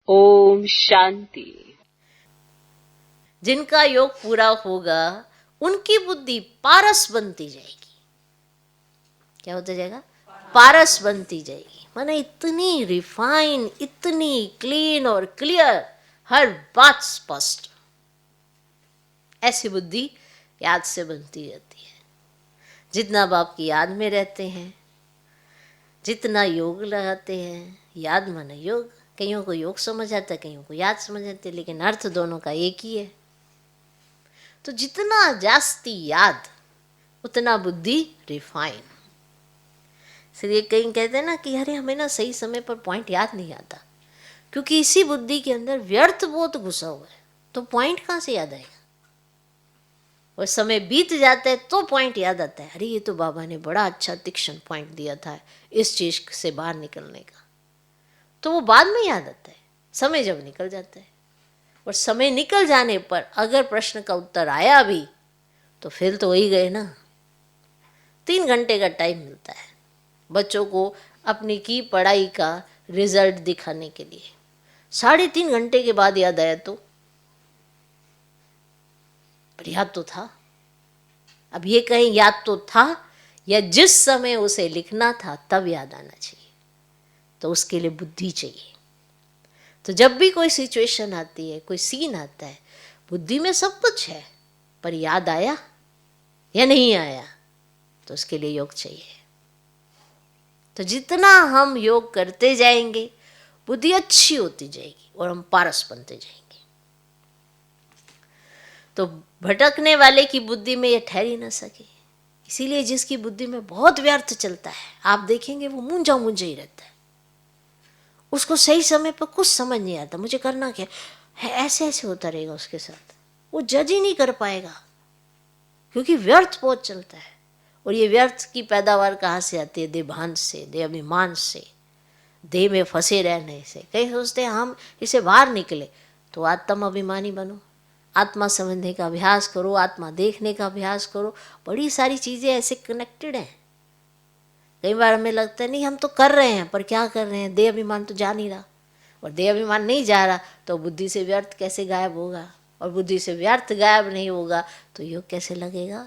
ओम शांति। जिनका योग पूरा होगा उनकी बुद्धि पारस बनती जाएगी। क्या होता जाएगा? पारस बनती जाएगी। माने इतनी रिफाइन, इतनी क्लीन और क्लियर, हर बात स्पष्ट। ऐसी बुद्धि याद से बनती रहती है। जितना बाप की याद में रहते हैं, जितना योग लगाते हैं, याद माने योग, कईयों को योग समझ आता है, कईयों को याद समझ आती है, लेकिन अर्थ दोनों का एक ही है। तो जितना जास्ती याद उतना बुद्धि रिफाइन। इसलिए कई कहते हैं ना कि अरे हमें ना सही समय पर पॉइंट याद नहीं आता, क्योंकि इसी बुद्धि के अंदर व्यर्थ बहुत घुसा हुआ है। तो पॉइंट कहाँ से याद आएगा? और समय बीत जाता है तो पॉइंट याद आता है, अरे ये तो बाबा ने बड़ा अच्छा तीक्ष्ण पॉइंट दिया था इस चीज से बाहर निकलने का। तो वो बाद में याद आता है, समय जब निकल जाता है। और समय निकल जाने पर अगर प्रश्न का उत्तर आया भी तो फिर तो वही गए ना। 3 घंटे का टाइम मिलता है बच्चों को अपनी की पढ़ाई का रिजल्ट दिखाने के लिए। 3.5 घंटे के बाद याद आया तो पर याद तो था। अब ये कहीं याद तो था या जिस समय उसे लिखना था तब याद आना चाहिए। तो उसके लिए बुद्धि चाहिए। तो जब भी कोई सिचुएशन आती है, कोई सीन आता है, बुद्धि में सब कुछ है पर याद आया या नहीं आया, तो उसके लिए योग चाहिए। तो जितना हम योग करते जाएंगे बुद्धि अच्छी होती जाएगी और हम पारस बनते जाएंगे। तो भटकने वाले की बुद्धि में यह ठहर ही ना सके। इसीलिए जिसकी बुद्धि में बहुत व्यर्थ चलता है, आप देखेंगे वो मूंझा मूंझा ही रहता है। उसको सही समय पर कुछ समझ नहीं आता, मुझे करना क्या है, ऐसे ऐसे होता रहेगा उसके साथ। वो जज ही नहीं कर पाएगा, क्योंकि व्यर्थ बहुत चलता है। और ये व्यर्थ की पैदावार कहाँ से आती है? देभान से, देह अभिमान से, देह में फंसे रहने से। कई सोचते हैं हम इसे बाहर निकले, तो आत्म अभिमानी बनो, आत्मा समझने का अभ्यास करो, आत्मा देखने का अभ्यास करो। बड़ी सारी चीज़ें ऐसे कनेक्टेड हैं। कई बार हमें लगता है नहीं हम तो कर रहे हैं, पर क्या कर रहे हैं? देह अभिमान तो जा नहीं रहा। और देह अभिमान नहीं जा रहा तो बुद्धि से व्यर्थ कैसे गायब होगा? और बुद्धि से व्यर्थ गायब नहीं होगा तो योग कैसे लगेगा?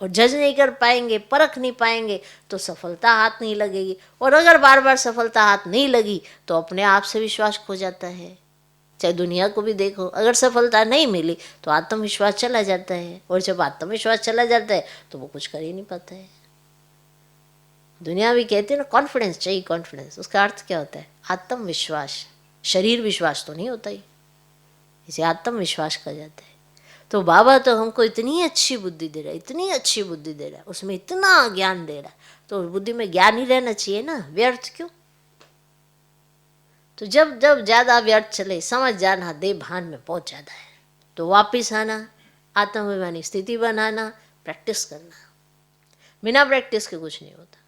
और जज नहीं कर पाएंगे, परख नहीं पाएंगे तो सफलता हाथ नहीं लगेगी। और अगर बार बार सफलता हाथ नहीं लगी तो अपने आप से विश्वास खो जाता है। चाहे दुनिया को भी देखो, अगर सफलता नहीं मिली तो आत्मविश्वास चला जाता है। और जब आत्मविश्वास चला जाता है तो वो कुछ कर ही नहीं पाता है। दुनिया भी कहती है ना कॉन्फिडेंस चाहिए, कॉन्फिडेंस। उसका अर्थ क्या होता है? आत्मविश्वास। शरीर विश्वास तो नहीं होता ही, इसे आत्मविश्वास कहा जाता है। तो बाबा तो हमको इतनी अच्छी बुद्धि दे रहा है, इतनी अच्छी बुद्धि दे रहा है, उसमें इतना ज्ञान दे रहा है, तो बुद्धि में ज्ञान ही रहना चाहिए ना, व्यर्थ क्यों? तो जब जब ज़्यादा व्यर्थ चले समझ जाना देह भान में बहुत ज़्यादा है, तो वापिस आना, आत्माभिमानी स्थिति बनाना, प्रैक्टिस करना। बिना प्रैक्टिस के कुछ नहीं होता।